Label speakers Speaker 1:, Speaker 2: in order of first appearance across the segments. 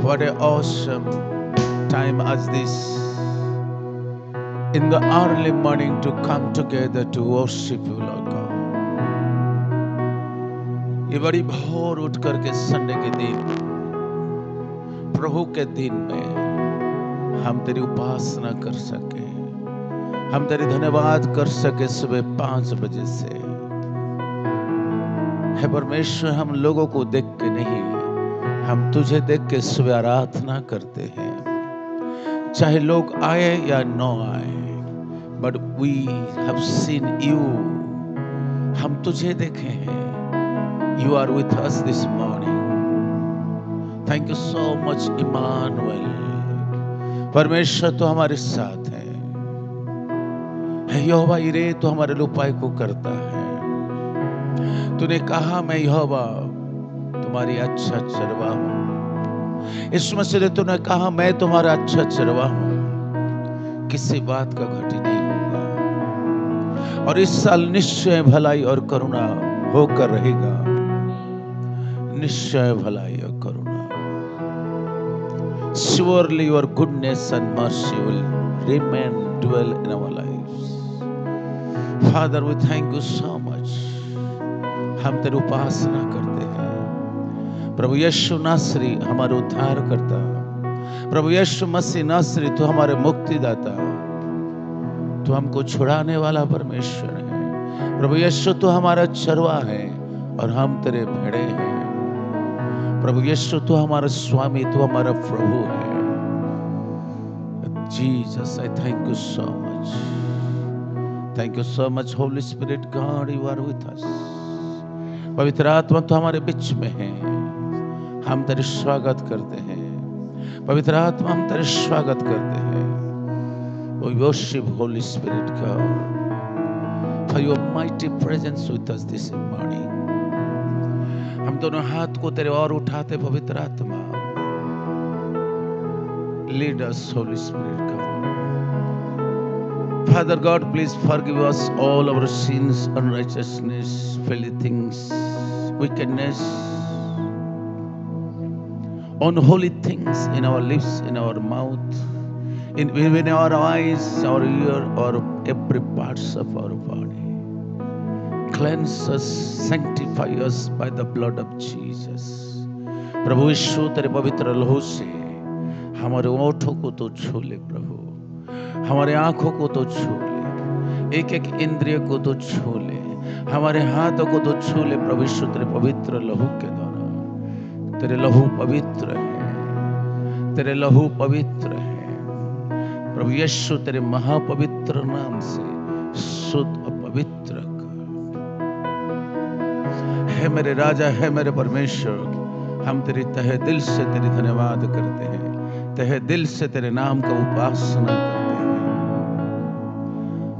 Speaker 1: What an awesome time as this in the early morning to come together to worship you, Lord God. ये बड़ी भोर उठ करके Sunday के दिन, प्रभु के दिन में हम तेरी उपासना कर सके, हम तेरी धन्यवाद कर सके सुबह 5 बजे से। है परमेश्वर, हम लोगों को देख के नहीं, हम तुझे देख के सुबह आराधना करते हैं, चाहे लोग आए या न आए, but we have seen you, हम तुझे देखे हैं। You are with us this morning. Thank you so much Emmanuel. परमेश्वर तो हमारे साथ है। यहोवा यिरे तो हमारे लिए उपाय को करता है। तूने कहा मैं यहोवा तुम्हारी अच्छा चरवा हूं। इस मसीह ने तूने कहा मैं तुम्हारा अच्छा चरवा हूं, किसी बात का घटी नहीं होगा। और इस साल निश्चय भलाई और करुणा होकर रहेगा, निश्चय भलाई और करुणा। Surely your goodness and mercy will remain dwell in our lives. Father, we thank you so much. हम तेरी उपासना करते हैं। प्रभु यीशु नासरी हमारे उद्धार करता, प्रभु यीशु मसीह नासरी तू हमारे मुक्तिदाता, तू हमको छुड़ाने वाला परमेश्वर है। प्रभु यीशु तू हमारा चरवा है और हम तेरे भेड़े हैं। प्रभु यीशु तू हमारा स्वामी, तू हमारा प्रभु है। Jesus, I thank you so much. Thank you so much Holy Spirit God, you are with us. पवित्र आत्मा तो हमारे बीच में है, हम तेरे स्वागत करते हैं। पवित्र आत्मा हम तेरे स्वागत करते हैं। We worship Holy Spirit God for your mighty presence with us this morning. हम दोनों हाथ को तेरे और उठाते पवित्र आत्मा। Lead us Holy Spirit God. Father God, please forgive us all our sins, unrighteousness, filthy things, wickedness, unholy things in our lips, in our mouth, in our eyes, our ear, or every parts of our body. Cleanse us, sanctify us by the blood of Jesus. प्रभु यीशु तेरे पवित्र लहू से हमारे ओठों को तो छू ले प्रभु, हमारे आंखों को तो छू ले, एक एक इंद्रिय को तो छू ले, हमारे हाथों को तो छू ले प्रभु यीशु तेरे पवित्र लहू के द्वारा। तेरे लहू पवित्र है, तेरे लहू पवित्र है प्रभु यीशु, तेरे महापवित्र नाम से शुद्ध और पवित्र कर। है मेरे राजा, है मेरे परमेश्वर, हम तेरी तहे दिल से तेरी धन्यवाद करते हैं, तहे दिल से तेरे नाम का उपासना करते हैं।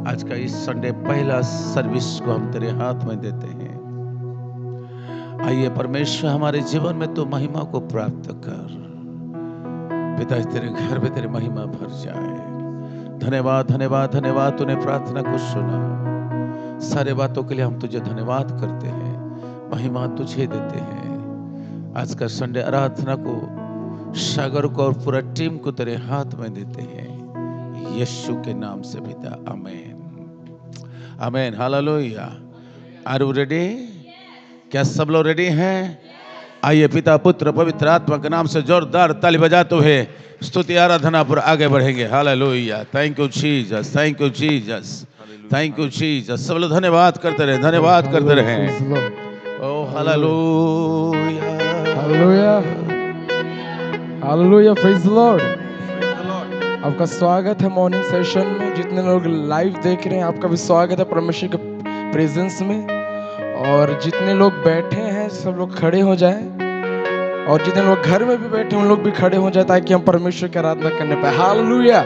Speaker 1: आज का इस संडे पहला सर्विस को हम तेरे हाथ में देते हैं। आइए परमेश्वर, हमारे जीवन में तो महिमा को प्राप्त कर। पिता, तेरे घर में तेरी महिमा भर जाए। धन्यवाद धन्यवाद धन्यवाद, तूने प्रार्थना को सुना। सारे बातों के लिए हम तुझे धन्यवाद करते हैं, महिमा तुझे देते हैं। आज का संडे आराधना को, सागर को और पूरा टीम को तेरे हाथ में देते हैं, यीशु के नाम से पिता, आमीन आमीन, हालेलुया। Are you ready? क्या सब लोग रेडी हैं? आइए पिता पुत्र पवित्र आत्मा के नाम से जोरदार ताली बजाते हुए स्तुति आराधना पर आगे बढ़ेंगे। Hallelujah. Thank you Jesus, thank you Jesus, thank you Jesus. सब लोग धन्यवाद करते रहे, धन्यवाद करते रहे। ओ hallelujah,
Speaker 2: hallelujah, hallelujah, praise the lord. आपका स्वागत है मॉर्निंग सेशन में। जितने लोग लाइव देख रहे हैं, आपका भी स्वागत है परमेश्वर के प्रेजेंस में। और जितने लोग बैठे हैं, सब लोग खड़े हो जाएं। और जितने लोग घर में भी बैठे हैं, उन लोग भी खड़े हो जाए, ताकि हम परमेश्वर की आराधना करने पाए। हालेलुया,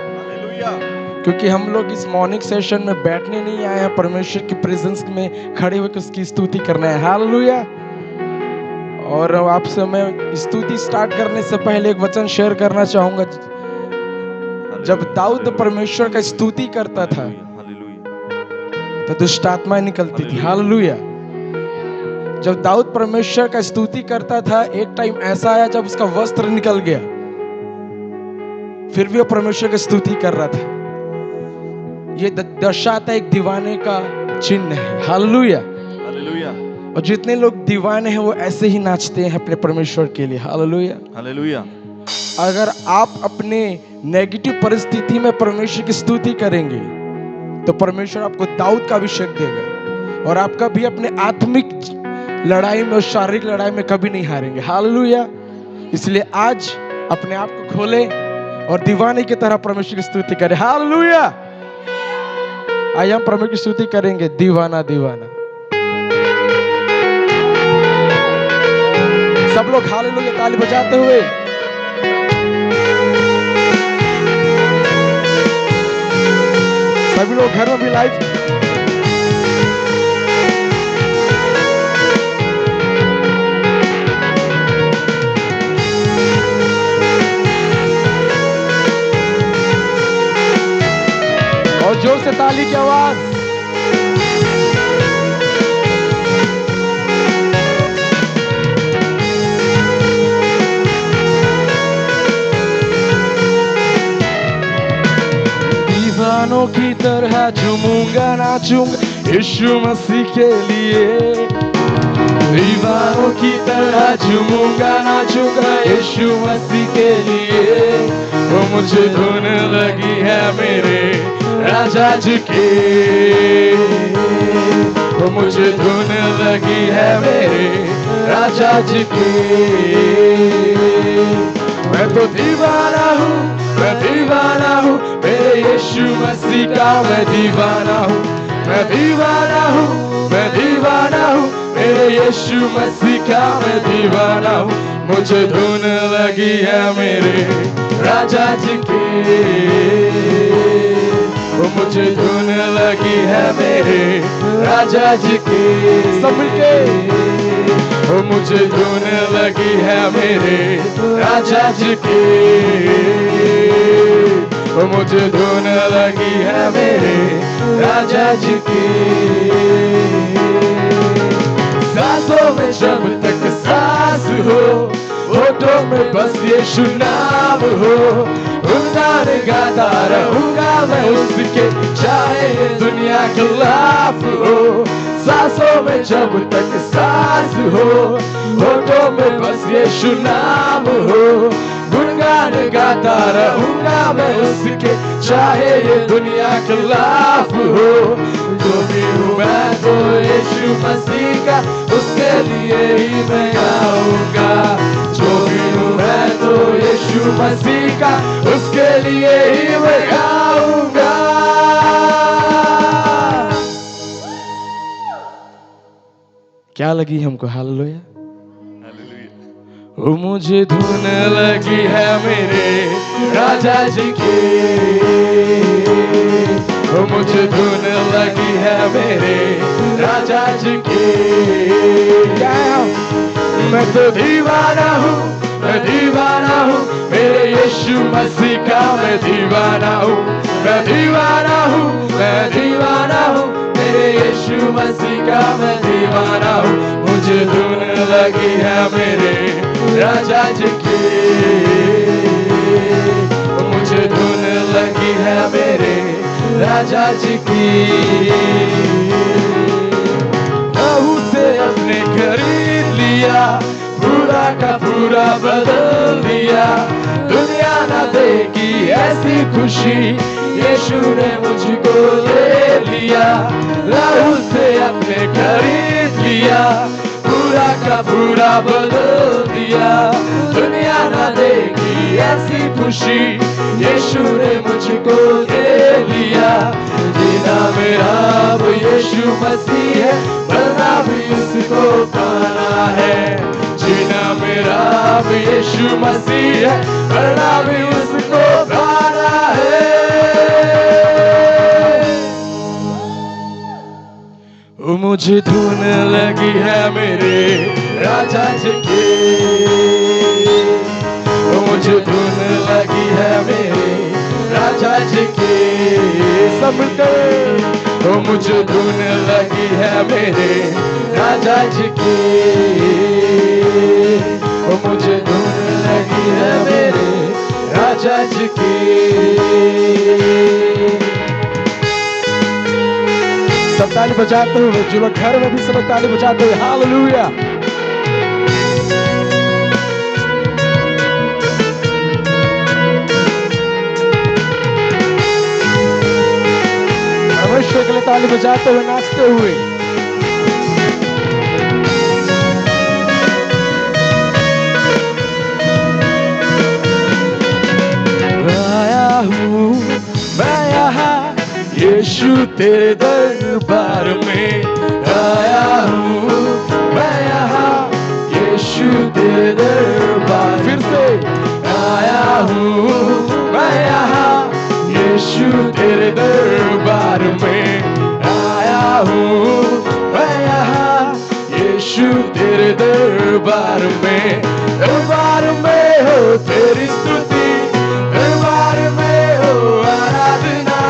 Speaker 2: क्योंकि हम लोग इस मॉर्निंग सेशन में बैठने नहीं आए हैं, परमेश्वर की प्रेजेंस में खड़े होकर उसकी स्तुति करना है। हालेलुया। और आपसे मैं स्तुति स्टार्ट करने से पहले एक वचन शेयर करना चाहूंगा। जब दाऊद परमेश्वर का स्तुति करता था तो दुष्ट आत्माएं निकलती थी। हालेलुया। जब दाऊद परमेश्वर का स्तुति करता था, एक टाइम ऐसा आया जब उसका वस्त्र निकल गया। फिर भी वो परमेश्वर की स्तुति कर रहा था। ये दर्शाता एक दीवाने का चिन्ह है। हालेलुया।
Speaker 3: हालेलुया।
Speaker 2: और जितने लोग दीवाने हैं वो ऐसे ही नाचते हैं अपने परमेश्वर के लिए। हालेलुया।
Speaker 3: हालेलुया।
Speaker 2: अगर आप अपने नेगेटिव परिस्थिति में परमेश्वर की स्तुति करेंगे तो परमेश्वर आपको दाऊद का अभिषेक देगा और आप कभी अपने आत्मिक लड़ाई में और शारीरिक लड़ाई में कभी नहीं हारेंगे। हालेलुया। इसलिए आज अपने आप को खोले और दीवाने की तरह परमेश्वर की स्तुति करें। हालेलुया। आइए हम परमेश्वर की स्तुति करेंगे। दीवाना दीवाना। सब लोग हालेलुया ताली बजाते हुए। सभी लोग घर में भी लाइव। और जोर से ताली की आवाज। दीवानों की तरह झूमूंगा नाचूंगा यीशु मसीह के लिए। दीवानों की तरह झूमूंगा नाचूंगा यीशु मसीह के लिए। वो मुझे धुन लगी है मेरे राजा जी की। वो मुझे धुन लगी है मेरे राजा जी की। मैं तो दीवाना हूँ, मैं दीवाना हूँ मेरे यीशु मसीह का। मैं दीवाना हूँ, मैं दीवाना हूँ, मैं दीवाना हूँ मेरे यीशु मसीह का। मैं दीवाना हूँ, मुझे धुन लगी है मेरे राजा जी की। वो मुझे धुन लगी है मेरे राजा जी की। सब मिलके। वो मुझे धुन लगी है मेरे राजा जी की। वो मुझे धुन लगी है मेरे राजा जी की। सांसों में जब तक सांस हो, होठों में बस यीशु नाम हो, उनका गाता रहूंगा मैं उसके, चाहे ये दुनिया खिलाफ हो। सांसों में जब तक सांस हो, होठों में बस यीशु नाम हो, गुणगान गाता रहूंगा मैं उसके, चाहे ये दुनिया खिलाफ हो। जो भी हूँ मैं तो यीशु मसीह का, उसके लिए ही मैं गाऊंगा। जो भी हूँ मैं तो यीशु मसीह का, उसके लिए ही मैं गाऊंगा। क्या लगी हमको? हालेलुया। वो मुझे धुन लगी है मेरे राजा जी की। वो मुझे धुन लगी है मेरे राजा जी की। मैं तो दीवाना हूँ, मैं दीवाना हूँ मेरे यीशु मसीह का। मैं दीवाना हूँ, मैं दीवाना हूँ, मैं दीवाना हूँ मेरे यीशु मसीह का। मैं दीवाना हूँ, मुझे धुन लगी है मेरे राजा जी की। मुझे धुन लगी है मेरे राजा जी की। लहू से अपने खरीद लिया, पूरा का पूरा बदल दिया। दुनिया ना देगी ऐसी खुशी, यीशु ने मुझको ले लिया। लहू से अपने खरीद लिया, पूरा का पूरा बदल दिया। दुनिया ना देगी ऐसी खुशी, यीशु ने मुझको दे लिया। जीना मेरा अब यीशु मसीह है, मरना भी उसको पाना है। जीना मेरा अब यीशु मसीह है, मरना भी उसको पाना है। मुझे धुन लगी है मेरे राजा जी की। मुझे धुन लगी है मेरे राजा जी की। सब मिलकर। मुझे धुन लगी है मेरे राजा जी की। मुझे धुन लगी है मेरे जज की। सब ताली बजाते हुए, जो लोग घर में भी सब ताली बजाते हुए, हालेलुया। परमेश्वर के लिए ताली बजाते हुए, नाचते हुए। आया हूँ मैं यहाँ यीशु तेरे दरबार में, आया हूँ मैं यहाँ यीशु तेरे दरबार। फिर से आया हूँ मैं यहाँ यीशु तेरे दरबार में, आया हूँ मैं यहाँ यीशु तेरे दरबार में। दरबार में हो तेरी स्तुति, दरबार में हो आराधना,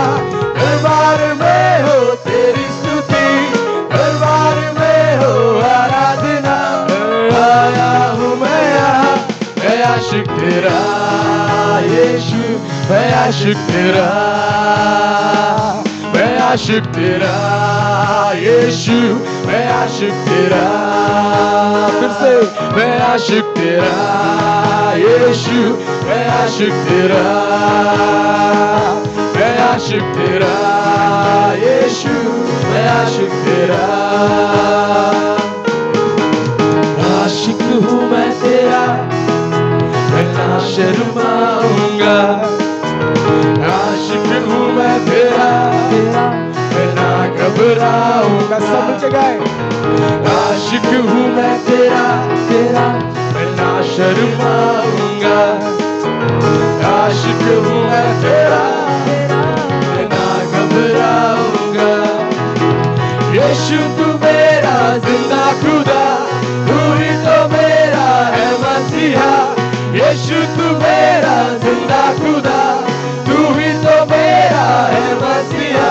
Speaker 2: दरबार में हो तेरी स्तुति, दरबार में हो आराधना। आया हूँ मैं यहाँ, मैं आशिक तेरा यीशु, मैं आशिक तेरा, मैं आशिक तेरा यीशु, मैं आशिक तेरा। फिर से मैं आशिक तेरा यीशु, मैं आशिक तेरा, मैं आशिक तेरा यीशु, मैं आशिक तेरा। आशिक हूँ मैं तेरा, मैं ना शर्माऊंगा। आशिक हूँ मैं तेरा, मैं ना घबराऊंगा। सब जगह आशिक हूँ मैं तेरा, मैं ना शर्माऊंगा। आशिक हूँ मैं तेरा, मैं ना घबराऊंगा। यीशु तू मेरा जिंदा खुदा, तू ही तो मेरा है मसीहा। यीशु तू मेरा जिंदा खुदा, तू ही तो मेरा है मसीहा।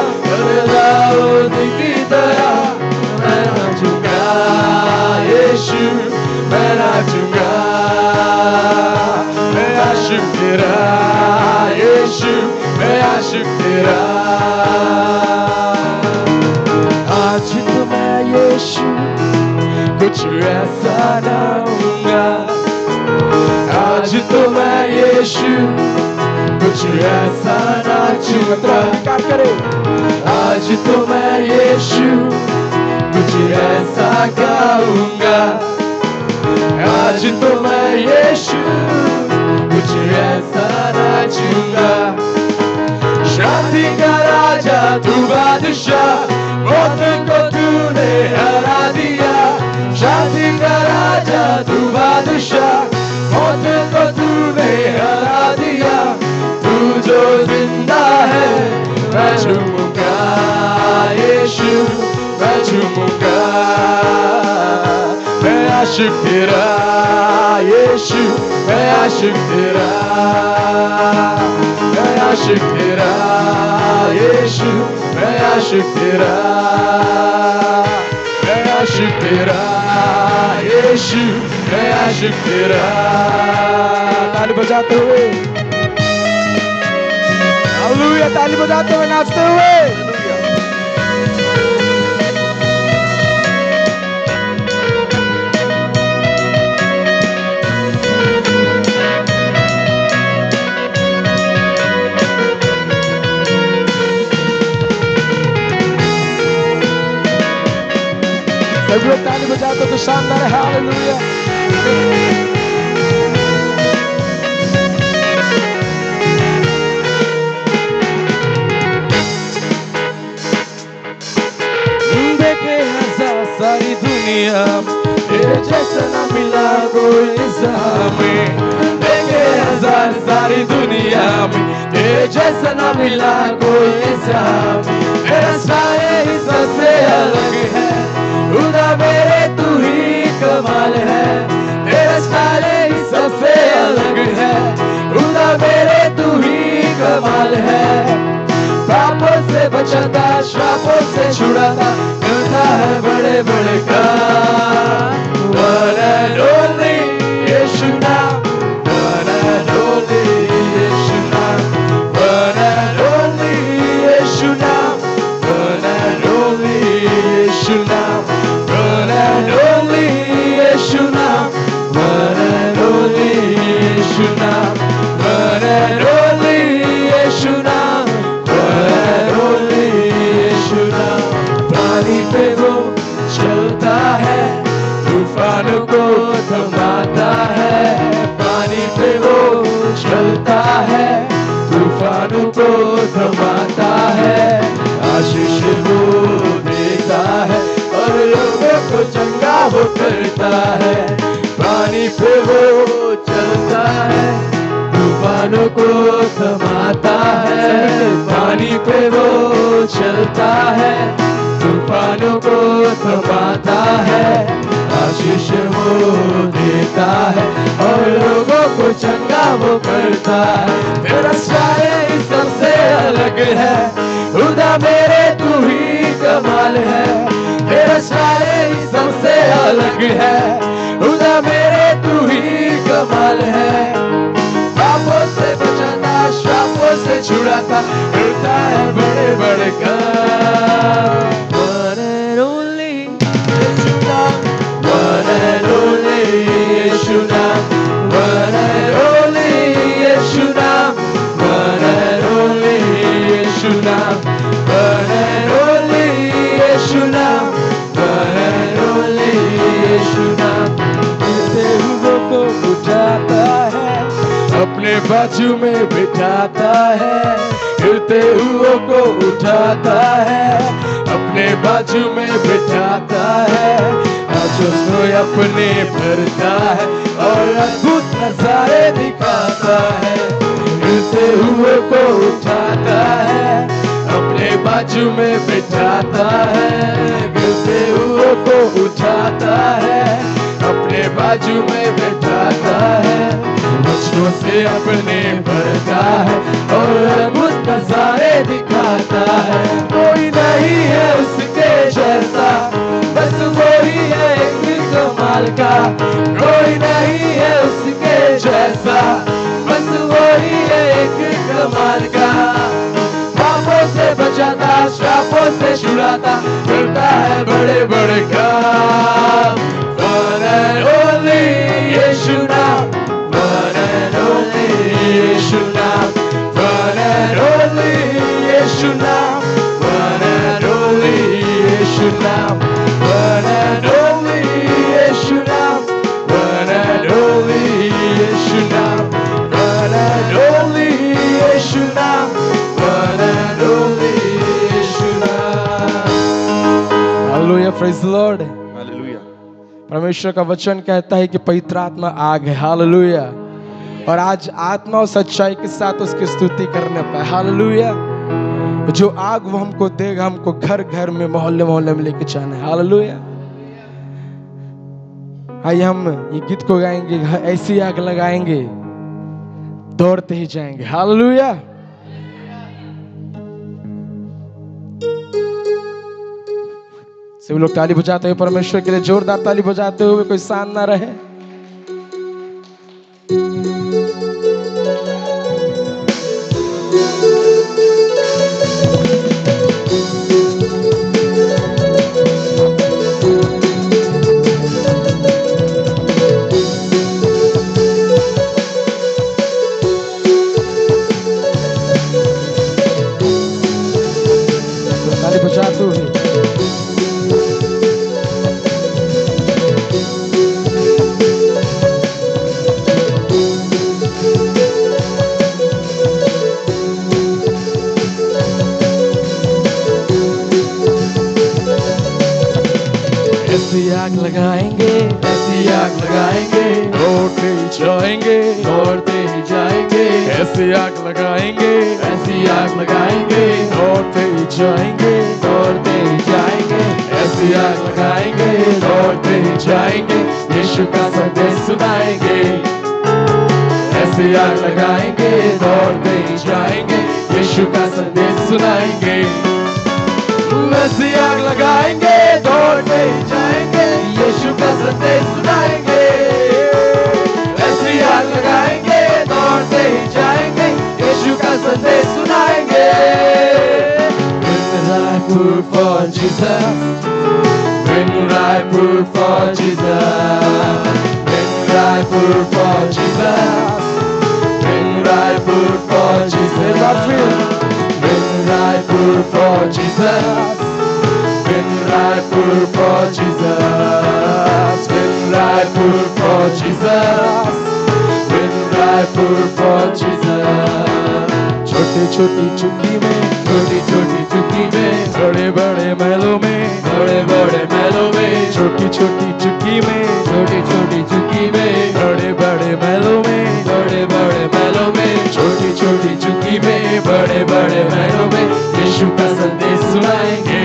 Speaker 2: दाऊद की तरह मैं नाचूंगा यीशु, मैं नाचूंगा। मैं आशिक तेरा यीशु, मैं आशिक तेरा। आज तो मैं यीशु कुछ ऐसा ना होऊंगा। आज तो मैं यीशु कुछ ऐसा नाचूंगा। क्या करे? आज तो मैं यीशु कुछ ऐसा गाऊंगा। आज तो मैं यीशु कुछ ऐसा नाचूंगा। शांति का राजा तू बादशाह, मौत को तूने हरा दिया। शांति का राजा तू बादशाह, मौत को तूने हरा दिया। तू जो जिंदा है मैं झूमूंगा यीशु, मैं झूमूंगा। मैं आशिक तेरा यीशु, मैं आशिक तेरा, मैं आशिक तेरा यीशु, मैं आशिक तेरा, मैं आशिक तेरा यीशु, मैं आशिक तेरा। ताली बजाते हुए, हालेलुया, ताली बजाते हुए, नाचते हुए। सभी लोग ताली बजाते तो शानदार है। हालेलुया। देखे हजार सारी दुनिया तेरे जैसा ना मिला कोई हमें। देखे हजार सारी दुनिया में तेरे जैसा ना मिला कोई हमें। तेरा सारे ही सबसे अलग है खुदा मेरे, तू ही कमाल है। तेरा सारे ही सबसे अलग है खुदा मेरे, तू ही कमाल है। पापों से बचाता, श्रापों से छुड़ाता, करता है बड़े बड़े काम। One and only यीशु नाम, one and only यीशु नाम, one and only यीशु नाम, one and only यीशु नाम। पानी पे वो चलता है, तूफानों को थमाता है, पानी पे वो चलता है, तूफानों को थमाता है, आशीष वो देता है और लोगों को चंगा वो करता है। पानी पे वो चलता है, तूफानों को थमाता है, पानी पे वो चलता है, तूफानों को थमाता है, आशीष वो देता है और लोगों को चंगा वो करता है। तेरा सारे सबसे अलग है, खुदा मेरे तू ही कमाल है। तेरा सारे सबसे अलग है, खुदा मेरे तू ही कमाल है। पापों से बचाता, श्रापों से छुड़ाता, करता है बड़े बड़े काम। One and only यीशु नाम, one and only यीशु नाम, one and only यीशु नाम, one and only यीशु नाम, one and only यीशु नाम, one and only यीशु नाम। गिरते हुओं को उठाता है, अपने बाजू में बिठाता है, गिरते हुओं को उठाता है, अपने बाजू में बिठाता है, आंसू को अपने भरता है और अद्भुत नजारे दिखाता है। गिरते हुए को उठाता है, अपने बाजू में बिठाता है, गिरते हुए को उठाता है, अपने बाजू में बिठाता है, आंसू से अपने भरता है और अद्भुत नजारे दिखाता है। कोई नहीं है उसके जैसा, बस वो ही है एक कमाल का। कोई नहीं है उसके जैसा, बस वो ही है एक कमाल का। पापों से बचाता, श्रापों से छुड़ाता, करता है बड़े बड़े काम। One and only यीशु नाम, one and only यीशु नाम, one and only यीशु नाम, one and only यीशु नाम, one and only यीशु नाम, one and only यीशु नाम, one and only यीशु नाम, one and only यीशु नाम। Hallelujah, praise the Lord.
Speaker 1: Hallelujah.
Speaker 2: परमेश्वर का वचन कहता है कि पवित्र आत्मा आग है। हालेलुया। और आज आत्मा और सच्चाई के साथ उसकी स्तुति करने पाए। हालेलुया। जो आग वो हमको देगा, हमको घर घर में, मोहल्ले मोहल्ले में लेके जाना है। हालेलुया। आइए हम ये गीत को गाएंगे, ऐसी आग लगाएंगे, दौड़ते ही जाएंगे। हालेलुया। सभी लोग ताली बजाते हुए परमेश्वर के लिए जोरदार ताली बजाते हुए, कोई शान ना रहे। ताली बजाते हुए ऐसी आग लगाएंगे, ऐसी आग लगाएंगे, दौड़ते ही जाएंगे, दौड़ते ही जाएंगे। ऐसी आग लगाएंगे, ऐसी आग लगाएंगे, दौड़ते ही जाएंगे, दौड़ते ही जाएंगे। ऐसी आग लगाएंगे, दौड़ते ही जाएंगे, यीशु का संदेश सुनाएंगे। ऐसी आग लगाएंगे, दौड़ते ही जाएंगे, यीशु का संदेश सुनाएंगे। ऐसी आग लगाएंगे, दौड़ते ही जाएंगे, यीशु का संदेश सुनाएंगे। ऐसी आग लगाएंगे, दौड़ते ही जाएंगे, यीशु का संदेश सुनाएंगे। When I put for Jesus, when I put for Jesus, when I put for Jesus, Raipur for Jesus. Win Raipur for Jesus. Win Raipur for Jesus. Win Raipur for Jesus. Win Raipur for Jesus. छोटी छोटी चुटकी में, छोटी छोटी चुटकी में, बड़े बड़े महलों में, बड़े बड़े महलों में, छोटी छोटी चुटकी में, छोटी छोटी चुटकी में, बड़े बड़े महलों में, बड़े बड़े महलों में, छोटी छोटी चुटकी में, बड़े बड़े महलों में यीशु का संदेश सुनाएंगे।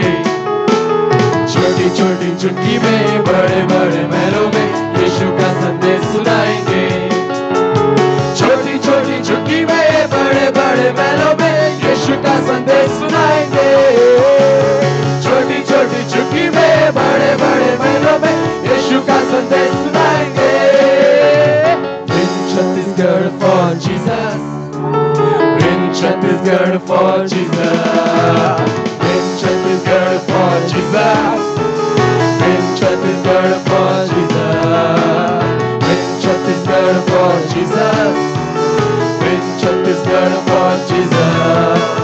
Speaker 2: छोटी छोटी चुटकी में, बड़े बड़े महलों में यीशु का संदेश सुनाएंगे। छोटी छोटी चुटकी में, बड़े बड़े महलों में यीशु का संदेश सुनाएंगे। छोटी छोटी चुटकी में, बड़े बड़े महलों में यीशु का संदेश सुनाएंगे। Win Chhattisgarh for Jesus. Win Chhattisgarh for Jesus. Win Chhattisgarh for Jesus. Win Chhattisgarh for Jesus. Win Chhattisgarh for Jesus. Win Chhattisgarh for Jesus.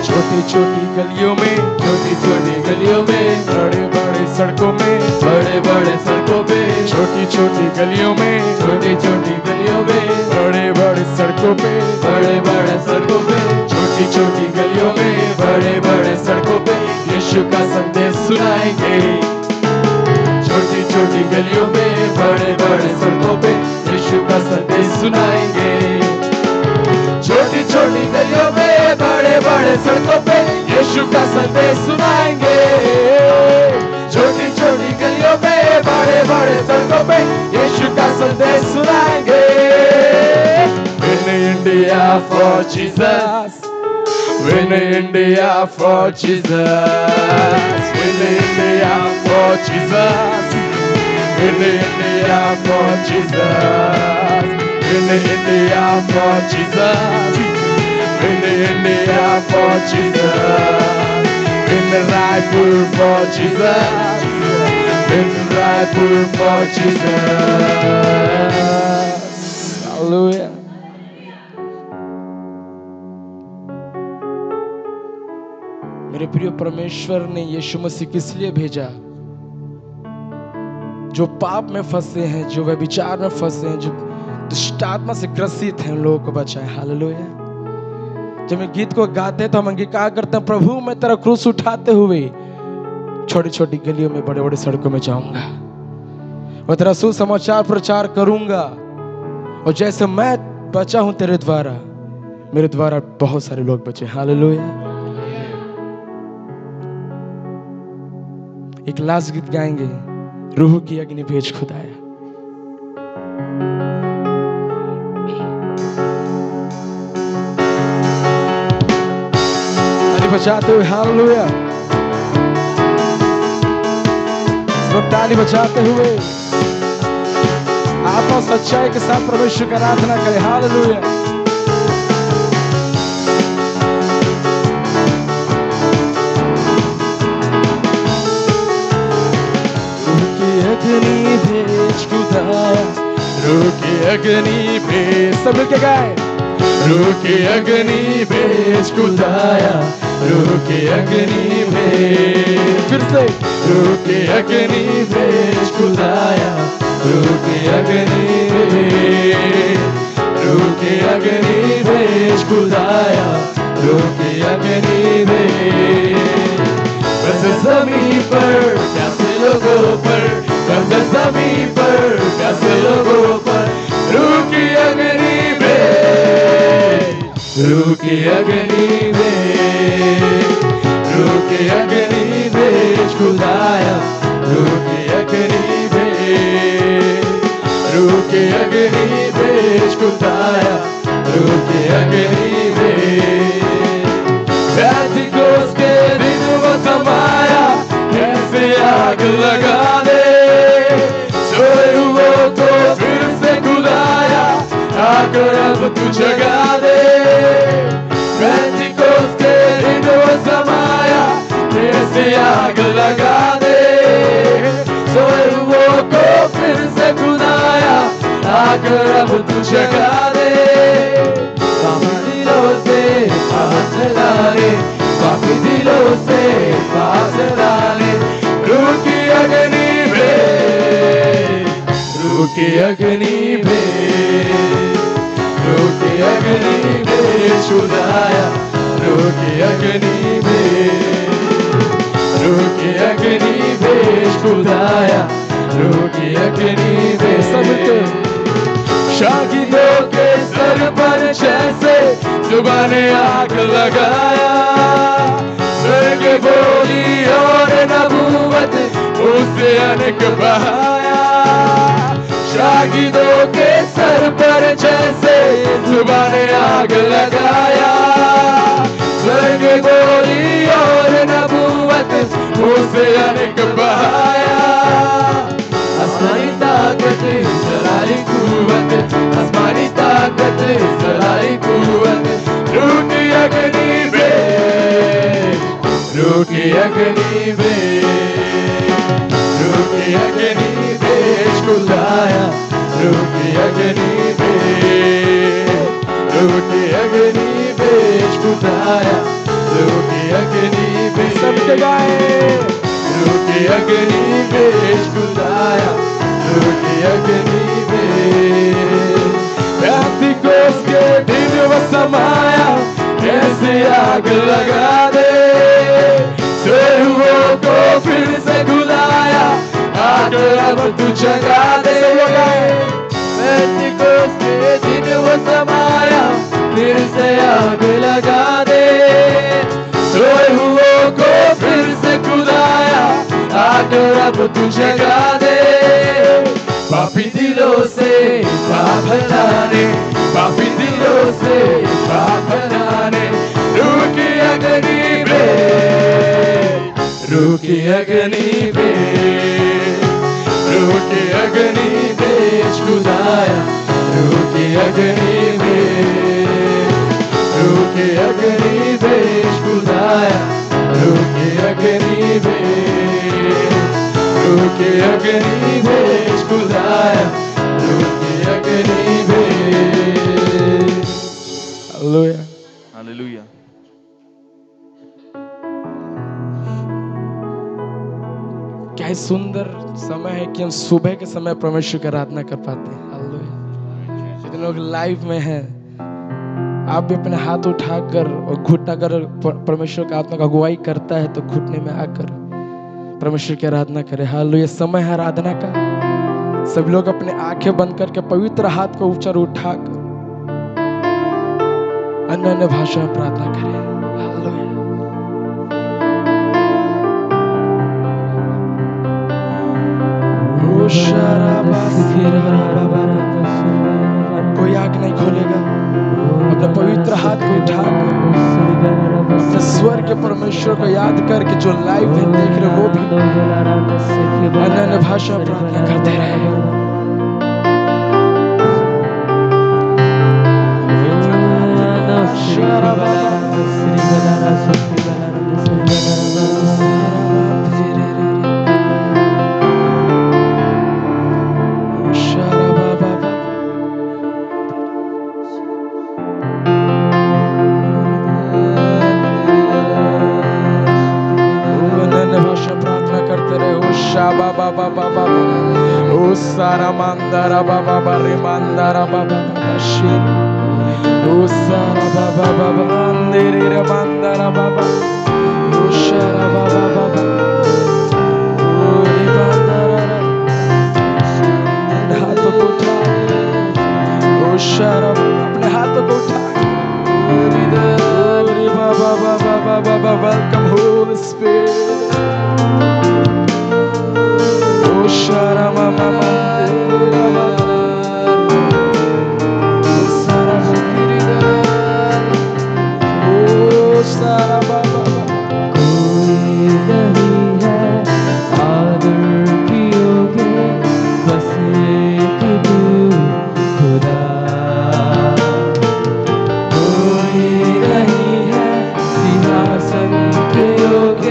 Speaker 2: छोटी छोटी गलियों में, छोटी छोटी गलियों में, बड़े बड़े सड़कों में, बड़े बड़े सड़कों पे, छोटी छोटी गलियों में, छोटी छोटी गलियों में, बड़े बड़े सड़कों पे, बड़े बड़े सड़कों पे, छोटी छोटी गलियों में, बड़े बड़े सड़कों पे यीशु का संदेश सुनाएंगे। छोटी छोटी गलियों में, बड़े बड़े सड़कों पे यीशु का संदेश सुनाएंगे। छोटी छोटी गलियों में, बड़े बड़े सड़कों पे यीशु का संदेश सुनाएंगे। छोटी छोटी गलियों में, बड़े बड़े सड़कों पे यीशु का संदेश सुनाएंगे। Win India for Jesus. Win India for Jesus. Win India for Jesus. Win India for Jesus. Win India for Jesus. Win India for Jesus. Win Raipur for Jesus. Win Raipur for Jesus. Hallelujah. मेरे प्रिय परमेश्वर ने यीशु मसीह किस लिए भेजा? जो पाप में फंसे हैं, जो व्यभिचार में फंसे हैं, जो दुष्ट आत्मा से ग्रसित हैं, उन लोगों को बचाए। हालेलुया। जब हम गीत को गाते हैं तो हम अंगीकार करते हैं, प्रभु मैं तेरा क्रूस उठाते हुए छोटी छोटी गलियों में, बड़े बड़े सड़कों में जाऊंगा, मैं तेरा सुसमाचार प्रचार करूंगा, और जैसे मैं बचा हूं तेरे द्वारा, मेरे द्वारा बहुत सारे लोग बचे। हालेलुया। एक लास्ट गीत गाएंगे, रूह की अग्नि भेज खुदाया। ताली बजाते हुए, हालेलुया। सब ताली बजाते हुए आत्मा सच्चाई के साथ परमेश्वर का आराधना करें। हालेलुया। अग्नि भेज खुदाया, रूह की अग्नि भेज, सब मिलके गाए। रूह की अग्नि भेज खुदाया, रूह की अग्नि भेज, फिर से रूह की अग्नि भेज खुदाया, रूह की अग्नि भेज, रूह की अग्नि भेज खुदाया, रूह की अग्नि भेज। बस ज़मीन पर कैसे लोगों पर, बस ज़मीन पर कैसे लोगों पर रूह की अग्नि भेज, रूह की अग्नि भेज, रूह की अग्नि भेज खुदाया, रूह की अग्नि भेज, रूह की अग्नि भेज खुदाया, रूह की अग्नि भेज। पैंतीकोस के दिन वो समाया, ऐसे आग लगा दे, सोए हुओं को फिर से खुदाया, आकर अब तू जगा दे। पैंतीकोस के दिन वो समाया, ऐसे आग लगा दे, सोए हुओं को फिर से खुदाया, आकर अब तू जगा दे। की अग्नि भेज, रूह की अग्नि भेज खुदाया, रूह की अग्नि भेज, रूह की अग्नि भेज खुदाया, रूह की अग्नि भेज। सबके शागिदों के सर पर जैसे जुबान ने आग लगाया, स्वर्ग बोली और नबूवत उससे अनेक बहाया। शागिदों के सर पर जैसे जुबान ने आग लगाया, स्वर्ग बोली और नबूवत उससे अनेक बहाया। आसमानी ताकत सलाई कुव्वत, आसमानी ताकत सलाई कुव्वत, रूह की अग्नि भेज, रूह की अग्नि भेज, रूह की अग्नि भेज खुदाया, रूह की अग्नि भेज, रूह की अग्नि भेज खुदाया, रूह की अग्नि भेज। सबके गाए, रूह की अग्नि भेज खुदाया, रूह की अग्नि भेज। पेंतिकोस्त के दिन वो समाया, कैसे आग लगा दे, सोए हुओं को फिर से बुलाया, आकर अब तू जगा दे। पेंतिकोस्त के दिन वो समाया, फिर से आग लगा दे, सोए हुओं को फिर से बुलाया, आकर अब तू जगा दे। पापी दिलों से पाप हटाने, पापी दिलों से पाप हटाने, रूह की अग्नि भेज, रूह की अग्नि भेज, रूह की अग्नि भेज खुदाया, रूह की अग्नि भेज, रूह की अग्नि भेज खुदाया, रूह की अग्नि भेज, रूह की अग्नि भेज खुदाया, रूह की अग्नि भेज। Hallelujah, hallelujah. क्या सुंदर समय है कि हम सुबह के समय परमेश्वर की आराधना कर पाते हैं। हालेलुया। जितने लोग लाइव में हैं, आप भी अपने हाथ उठाकर और घुटना कर परमेश्वर का आत्मा का अगुवाई करता है तो घुटने में आकर परमेश्वर की आराधना करें। हालेलुया। समय है आराधना का। सभी लोग अपने आंखें बंद करके पवित्र हाथ को ऊंचा उठाकर अन्य अन्य भाषा में प्रार्थना करें। हालेलुया। कोई आंख नहीं खोलेगा, अपने पवित्र हाथ को उठाकर अपने स्वर के परमेश्वर को याद करके जो लाइव है देख रहे वो भी अन्य अन्य भाषा प्रार्थना करते रहे। O Saramandara Baba Barimandara Baba Shir O Sarababa Baba Andiri Mandara Baba O Shara Baba Baba O Ribandara अपने हाथों को उठा O Shara अपने हाथों को उठा Baba Baba Baba welcome Holy Spirit Shara mama mandira Sara bukirida Oh Sara baba
Speaker 3: कोई नहीं है आदर कियोगे बस एक तू खुदा कोई नहीं है सिंहासन पे योग्य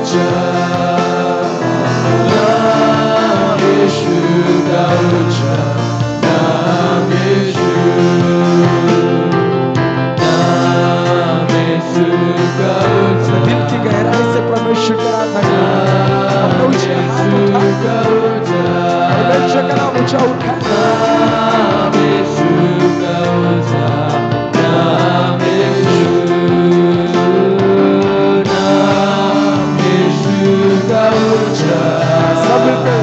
Speaker 2: ऊंचा, नाम यीशु का ऊंचा, नाम यीशु, नाम यीशु का ऊंचा। दिल की गहराई से परमेश्वर की आराधना करें। अपने ऊंचे हाथ उठाएं, परमेश्वर का नाम ऊंचा उठाएं। नाम यीशु का ऊंचा, नाम यीशु, नाम यीशु का ऊंचा, सब मिलकर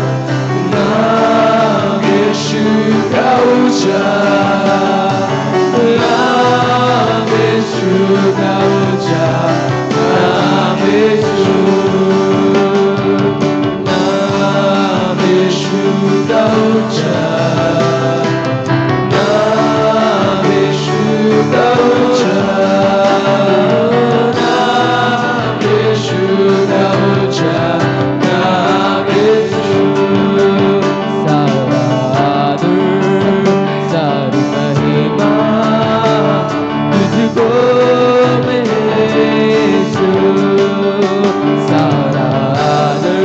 Speaker 2: नाम यीशु का ऊंचा, नाम यीशु का ऊंचा, नाम यीशु, नाम यीशु का ऊंचा, नाम यीशु का ऊंचा, नाम यीशु का ऊंचा, नाम यीशु।
Speaker 3: सारा आदर सारी महिमा तुझको मेरे यीशु, सारा आदर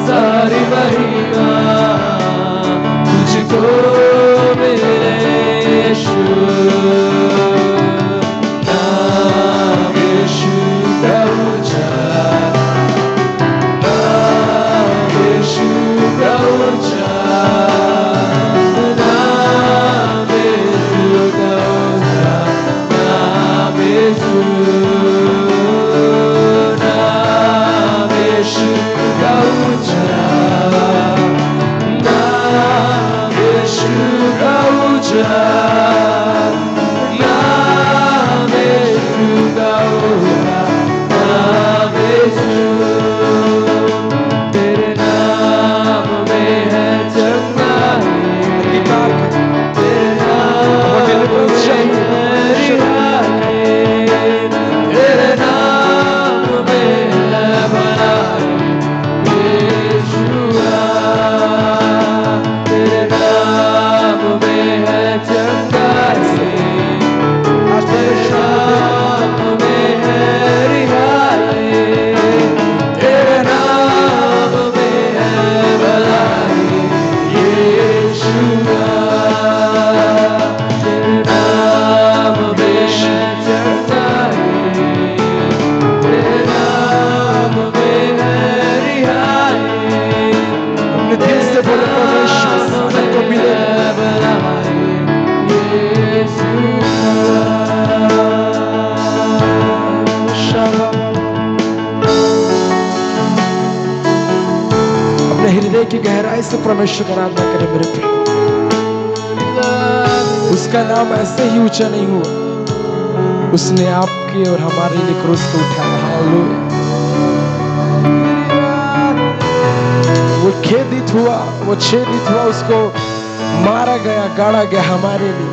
Speaker 3: सारी महिमा तुझको मेरे यीशु,
Speaker 2: नाम यीशु का ऊंचा, नाम यीशु का ऊंचा, नाम यीशु का ऊंचा, नाम यीशु, नाम यीशु का ऊंचा, नाम यीशु का ऊंचा, नाम यीशु का ऊंचा, नाम यीशु। तेरे नाम में है चंगाई, तेरे नाम में है रिहाई, तेरे नाम में है भलाई, यीशुआ, तेरे नाम में है चंगाई, तेरे नाम में है रिहाई, तेरे नाम में है भलाई, यीशुआ, तेरे नाम में है चंगाई, तेरे नाम में है रिहाई। अपने दिल से बोले परमेश्वर सामने को मिले भलाई, अपने हृदय की गहराई से परमेश्वर का आराधना करें मेरे प्रिय। उसका नाम ऐसे ही ऊंचा नहीं हुआ, उसने आपके और हमारे लिए क्रूस को उठाया। हालेलुया। वो खेदित हुआ, वो छेदित हुआ, उसको मारा गया, गाड़ा गया हमारे लिए,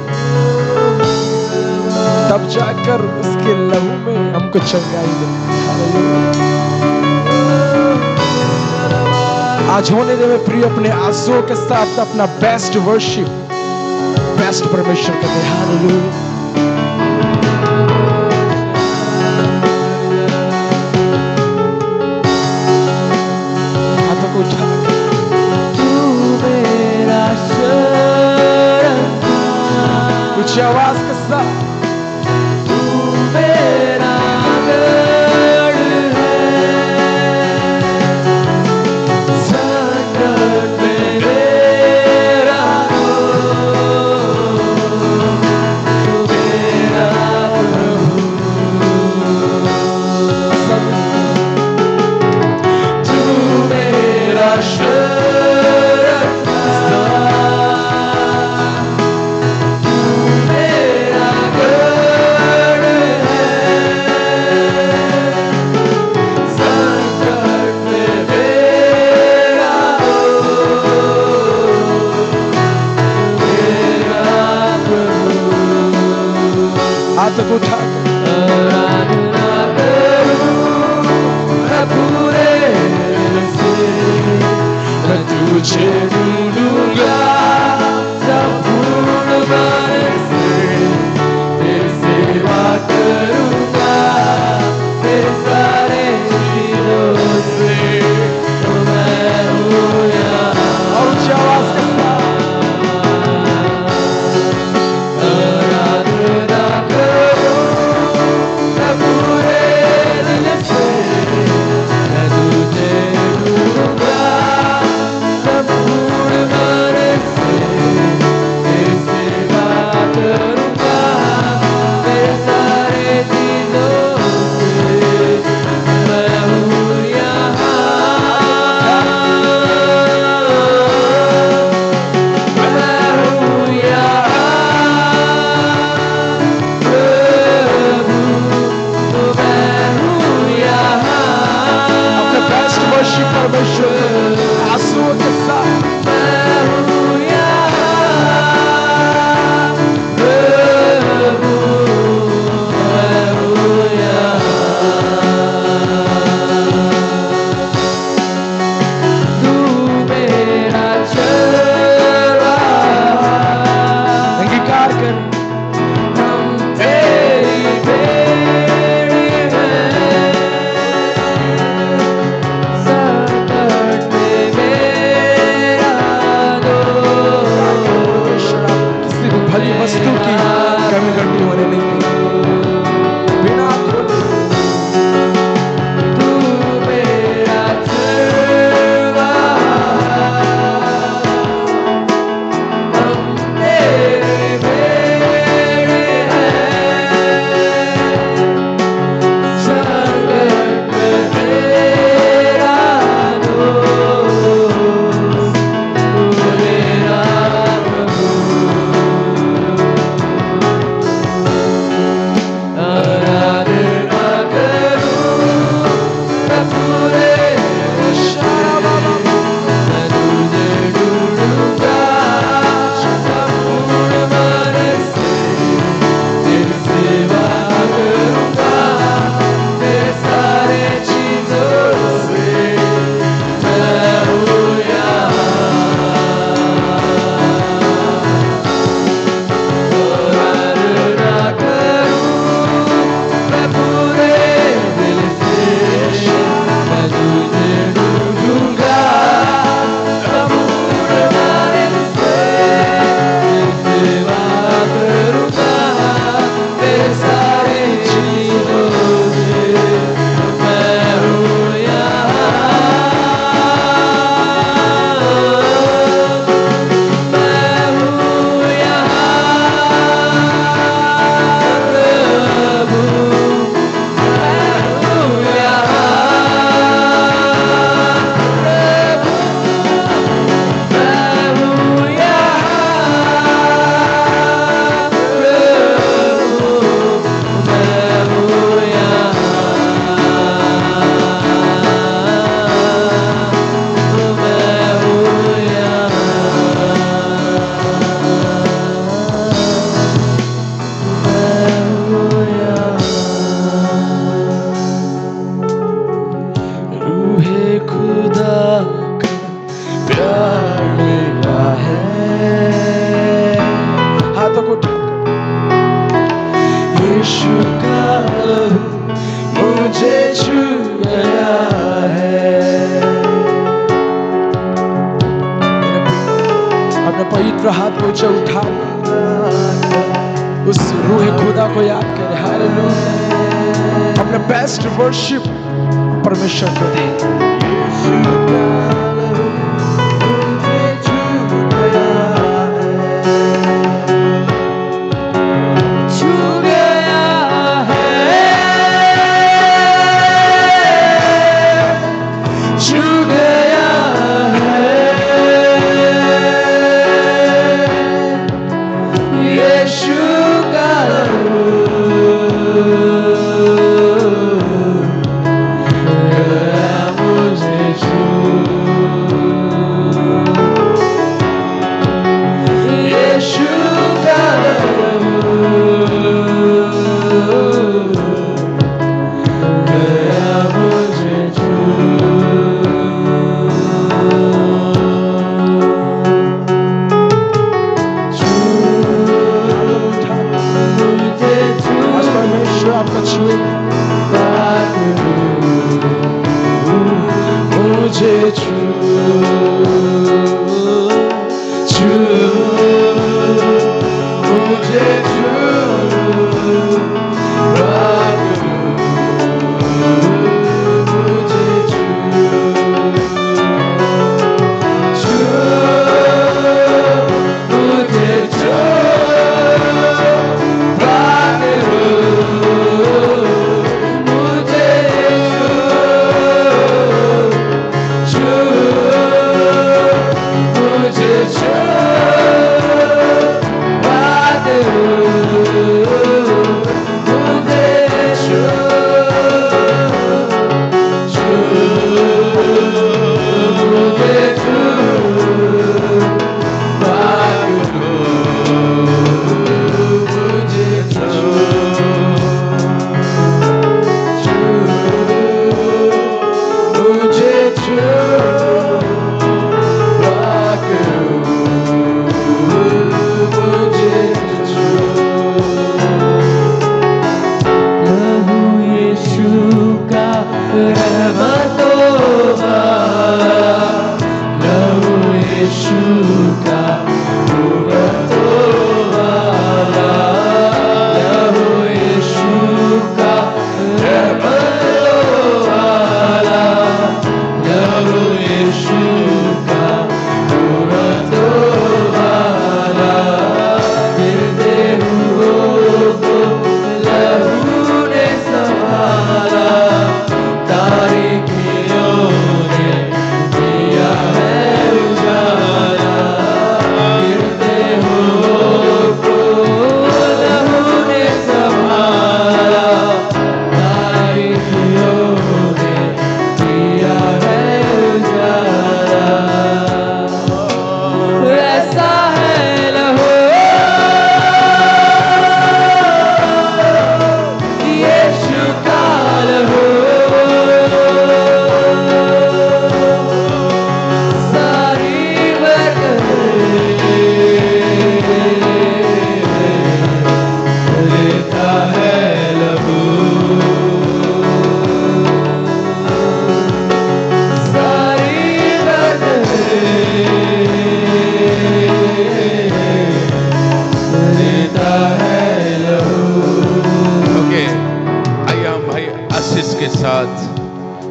Speaker 2: तब जाकर उसके लहू में हमको चंगाई मिली। हालेलुया। आज होने दे मेरे प्रिय अपने आंसुओं के साथ अपना बेस्ट वर्शिप, बेस्ट परमेश्वर का दे। हालेलुया। हाथों को उठा ऊंची आवाज के साथ, हाथ को उठा तुझे ढूंढूंगा संपूर्ण मन से, तेरी सेवा करूंगा तेरे सारे जीवन दोनों हाथ को ऊंचा उठा उस रूह खुदा को याद करें। हालेलुया। अपने बेस्ट वर्शिप परमेश्वर को दें।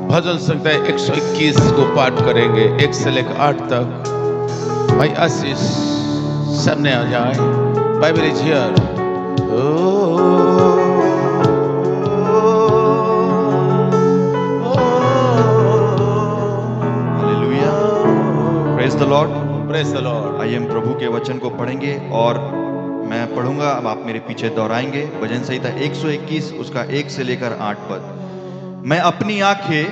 Speaker 1: भजन संख्या 121 को पाठ करेंगे 1 से लेकर 8 तक। भाई आशीष सामने आ जाए। Bible is here.
Speaker 4: Hallelujah. Praise the Lord.
Speaker 1: Praise the Lord.
Speaker 4: आइए हम प्रभु के वचन को पढ़ेंगे और मैं पढ़ूंगा, अब आप मेरे पीछे दोहराएंगे। भजन संहिता 121 उसका 1 से लेकर 8 पद। मैं अपनी आंखें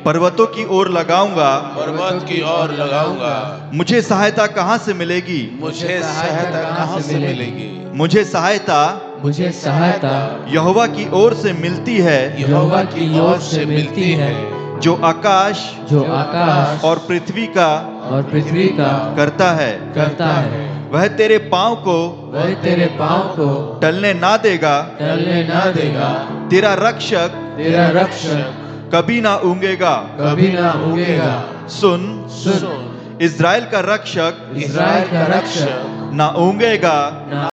Speaker 4: पर्वतों की ओर लगाऊंगा,
Speaker 1: पर्वत की ओर लगाऊंगा।
Speaker 4: मुझे सहायता कहाँ से मिलेगी?
Speaker 1: मुझे सहायता कहाँ से मिलेगी?
Speaker 4: मुझे सहायता यहोवा की ओर से मिलती है,
Speaker 3: यहोवा की ओर से मिलती है,
Speaker 4: जो आकाश और पृथ्वी का करता है। वह तेरे पाँव को टलने ना देगा, तेरा रक्षक कभी ना ऊँगेगा। सुन इज़राइल का रक्षक
Speaker 3: इज़राइल का रक्षक
Speaker 4: ना ऊँघेगा